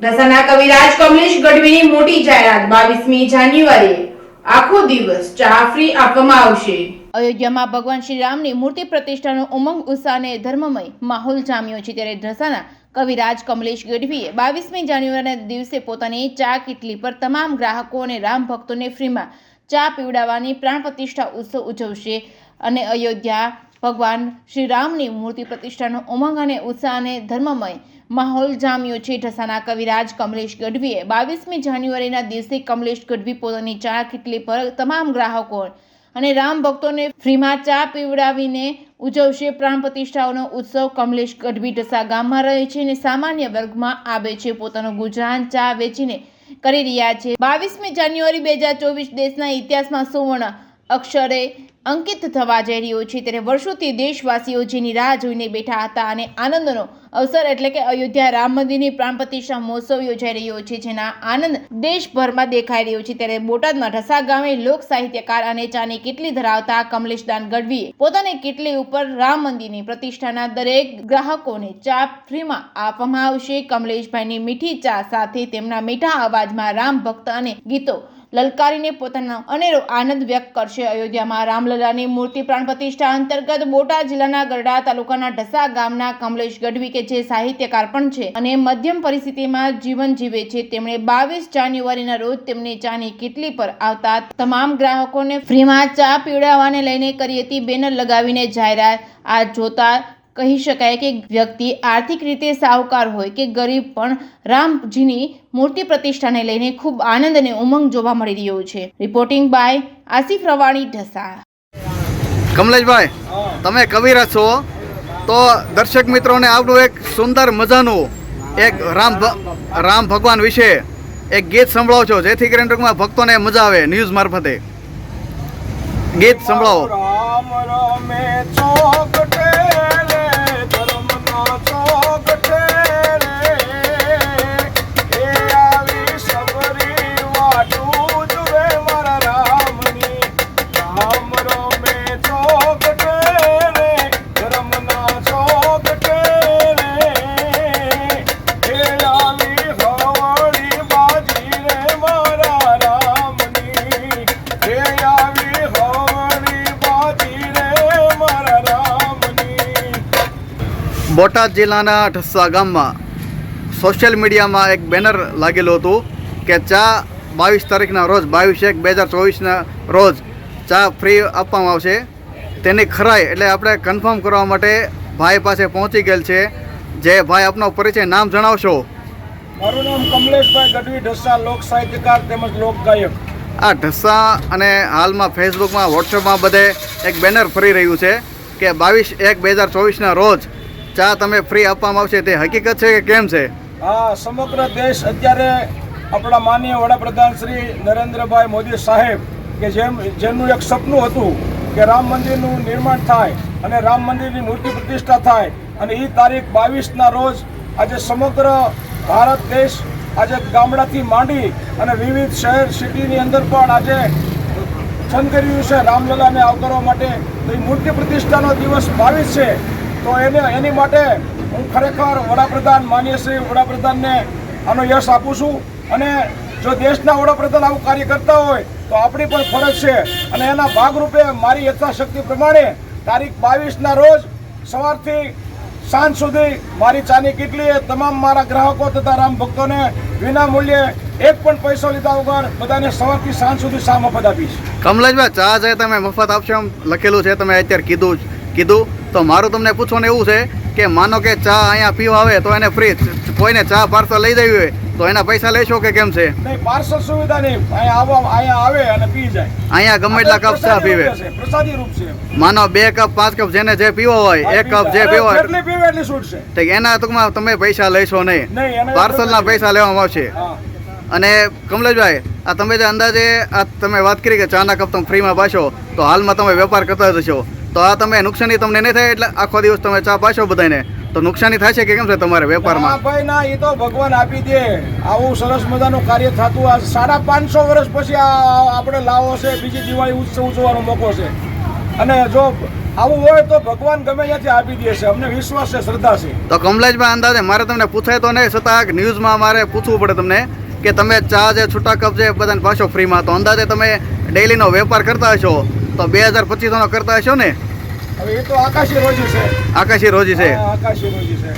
ઢસાના કવિરાજ કમલેશ ગઢવીની મોટી જાહેરાત 22મી જાન્યુઆરીએ આખો દિવસ ચા ફ્રી આપવામાં આવશે। અયોધ્યામાં ભગવાન શ્રી રામની મૂર્તિ પ્રતિષ્ઠાનો ઉમંગ ઉત્સાહ અને ધર્મમય માહોલ જામ્યો છે। ત્યારે ઢસાના કવિરાજ કમલેશ ગઢવીએ 22મી જાન્યુઆરીના દિવસે પોતાની ચા કિટલી પર તમામ ગ્રાહકો અને રામ ભક્તોને ફ્રીમાં ચા પીવડાવવાની પ્રાણ પ્રતિષ્ઠા ઉત્સવ ઉજવશે અને અયોધ્યા ભગવાન શ્રી રામની મૂર્તિ પ્રતિષ્ઠાનો ઉમંગ અને ઉત્સાહ અને ધર્મમય માહોલ જામ્યો છે। ઢસાના કવિરાજ કમલેશ ગઢવીએ 22મી જાન્યુઆરીના દિવસે કમલેશ ગઢવી પોતાની ચા કિટલી પર તમામ ગ્રાહકો અને રામ ભક્તોને ફ્રીમાં ચા પીવડાવીને ઉજવશે પ્રાણ પ્રતિષ્ઠાનો ઉત્સવ। કમલેશ ગઢવી ઢસા ગામમાં રહે છે અને સામાન્ય વર્ગમાં આવે છે। પોતાનું ગુજરાન ચા વેચીને કરી રહ્યા છે। 22મી જાન્યુઆરી 2024 દેશના ઇતિહાસમાં સુવર્ણ અક્ષરે અંકિત થવા જઈ રહ્યો છે। ત્યારે વર્ષોથી દેશવાસીઓ જેની રાહ જોઈને બેઠા હતા અને આનંદનો અવસર એટલે કે અયોધ્યા રામ મંદિરની પ્રાણ પ્રતિષ્ઠા મહોત્સવ યોજાઈ રહ્યો છે, જેના આનંદ દેશભરમાં દેખાઈ રહ્યો છે। ત્યારે બોટાદમાં ઢસા ગામે લોક સાહિત્યકાર અને ચાની કિટલી ધરાવતા કમલેશદાન ગઢવીએ પોતાની કિટલી ઉપર રામ મંદિરની પ્રતિષ્ઠાના દરેક ગ્રાહકોને ચા ફ્રીમાં આપવામાં આવશે। કમલેશભાઈની મીઠી ચા સાથે તેમના મીઠા અવાજમાં રામ ભક્ત અને ગીતો લલકારીને પોતાનો અનેરો આનંદ વ્યક્ત કરશે। અયોધ્યામાં રામલલાની મૂર્તિ પ્રાણ પ્રતિષ્ઠા અંતર્ગત બોટાદ જિલ્લાના ગરડા તાલુકાના ઢસા ગામના કમલેશ ગઢવી કે જે સાહિત્યકાર પણ છે અને મધ્યમ પરિસ્થિતિમાં જીવન જીવે છે, તેમણે 22 જાન્યુઆરીના રોજ તેમની ચાની કિટલી પર આવતા તમામ ગ્રાહકોને ફ્રીમાં ચા પીવડાવવાને લઈને કરી હતી બેનર લગાવીને જાહેરાત। આ જોતા કહી શકાય કે વ્યક્તિ આર્થિક રીતે સાહુકાર હોય કે ગરીબ પણ રામજીની મૂર્તિ પ્રતિષ્ઠાને લઈને ખૂબ આનંદ અને ઉમંગ જોવા મળી રહ્યો છે। Reporting by Asif Ravani Dhasa. કમલેશભાઈ, તમે કવિરાજ છો તો દર્શક મિત્રોને આપણું એક સુંદર મજાનું એક રામ ભગવાન વિશે એક ગીત સંભળાવો છો, જેથી કરીને ટૂંકમાં ભક્તોને મજા આવે। ન્યૂઝ મારફતે ગીત સંભળાવો। રામ રમે ચોકટે રે ધર્મનો ચોકટે રે એ આવી સબરી વાટું જુએ મારા રામની। રામ રમે ચોકટે રે ધર્મનો ચોકટે રે એ આવી હવળી બાજી રે મારા રામની। એ આવી હવળી બાજી રે મારા રામની। બોટાદ જિલ્લાના ઢસા ગામમાં સોશિયલ મીડિયામાં એક બેનર લાગેલું હતું કે ચા 22 તારીખના રોજ 22/1/2024ના રોજ ચા ફ્રી આપવામાં આવશે। તેની ખરાઈ એટલે આપણે કન્ફર્મ કરવા માટે ભાઈ પાસે પહોંચી ગયેલ છે। જે ભાઈ આપનો પરિચય નામ જણાવશો? મારું નામ કમલેશભાઈ ગઢવી, ઢસા લોક સાહિત્યકાર તેમજ લોક ગાયક। આ ઢસા અને હાલમાં ફેસબુકમાં વોટ્સએપમાં બધે એક બેનર ફરી રહ્યું છે કે 22/1/2024ના રોજ ચા તમે ફ્રી આપવામાં આવશે, તે હકીકત છે કે કેમ છે? હા, સમગ્ર દેશ અત્યારે આપણા માનનીય વડાપ્રધાન શ્રી નરેન્દ્રભાઈ મોદી સાહેબ કે જેમનું એક સપનું હતું કે રામ મંદિરનું નિર્માણ થાય અને રામ મંદિરની મૂર્તિ પ્રતિષ્ઠા થાય અને એ તારીખ 22ના રોજ આજે સમગ્ર ભારત દેશ આજે ગામડાથી માંડી અને વિવિધ શહેર સિટીની અંદર પણ આજે છનકર્યું છે રામલલાને આવકારવા માટે। તો એ મૂર્તિ પ્રતિષ્ઠાનો દિવસ 22 છે, તો એની માટે હું ખરેખર વડાપ્રધાન માનનીય શ્રી વડાપ્રધાનને આનો યશ આપું છું। અને જો દેશના વડાપ્રધાન આવું કાર્ય કરતા હોય તો આપણી પણ ફરજ છે અને એના ભાગરૂપે મારી યથાશક્તિ પ્રમાણે તારીખ 22ના રોજ સવારથી સાંજ સુધી મારી ચાની કિટલીએ તમામ મારા ગ્રાહકો તથા રામ ભક્તોને વિના મૂલ્યે એક પણ પૈસો લીધા વગર બધાને સવારથી સાંજ સુધી ચા મફત આપીશ। કમલેશભાઈ, ચા જે તમે મફત આપશો એમ લખેલું છે, તમે અત્યારે કીધું તો મારું તમને પૂછવાનું એવું છે કે માનો કે ચા અહીંયા પીવા આવે તો એને ફ્રી, કોઈને ચા પાર્સલ લઈ જવી હોય તો એના પૈસા લેશો કે કેમ છે? નહીં, પાર્સલ સુવિધા નહીં, અહીંયા આવે અને પી જાય। અહીંયા ગમે એટલા કપ ચા પીવે, પ્રસાદી રૂપ છે। માનો 2 કપ 5 કપ જેને જે પીવો હોય, 1 કપ જે પીવો હોય એટલી પીવે એટલી છૂટ છે। એના ટૂંકમાં તમે પૈસા લેશો નહીં, પાર્સલના પૈસા લેવામાં આવશે। અને કમલેશભાઈ, આ તમે જે અંદાજે આ તમે વાત કરી કે ચાના કપ તમે ફ્રીમાં પાશો, તો હાલમાં તમે વેપાર કરતા જ હશો, તો આ તમે નુકસાની તમને નહીં થાય? એટલે આખો દિવસ તમે ચા પાશો બધાને તો નુકસાની થાય છે કે કેમ છે તમારે વેપારમાં? ભાઈ ના, એ તો ભગવાન આપી દે। આવું સરસ મજાનું કાર્ય થતું આ 550 વર્ષ પછી આપણે લાવો છે, બીજી દિવાળી ઉત્સવ ઉજવવાનો મોકો છે। અને જો આવું હોય તો ભગવાન ગમે ત્યાંથી આપી દે છે. અમને વિશ્વાસ છે, શ્રદ્ધા છે. તો કમલેશભાઈ અંદાજે મારે તમને પૂછાય તો નહીં, છતાં ન્યૂઝમાં મારે પૂછવું પડે તમને કે તમે ચા જે છૂટા કપ છે બધાને પાછો ફ્રીમાં, તો અંદાજે તમે ડેઈલીનો વેપાર કરતા હશો તો 2000-2500 કરતા હશો ને? હવે એ તો આકાશી રોજી છે. આકાશી રોજી છે. હા, આકાશી રોજી છે.